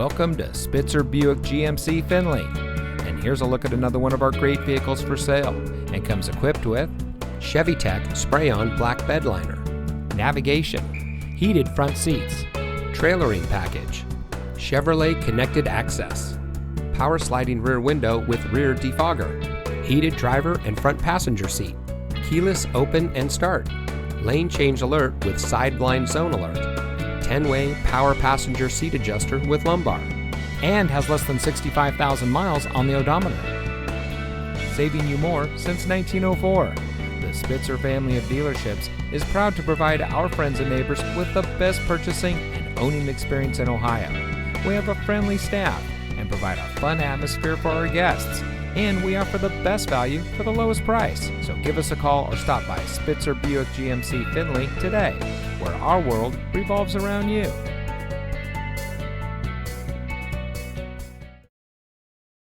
Welcome to Spitzer Buick GMC Findlay. And here's a look at another one of our great vehicles for sale, and comes equipped with Chevy Tech spray-on black bed liner, navigation, heated front seats, trailering package, Chevrolet connected access, power sliding rear window with rear defogger, heated driver and front passenger seat, keyless open and start, lane change alert with side blind zone alert, 10-way power passenger seat adjuster with lumbar, and has less than 65,000 miles on the odometer. Saving you more since 1904. The Spitzer family of dealerships is proud to provide our friends and neighbors with the best purchasing and owning experience in Ohio. We have a friendly staff and provide a fun atmosphere for our guests, and we offer the best value for the lowest price. So give us a call or stop by Spitzer Buick GMC Findlay today, where our world revolves around you.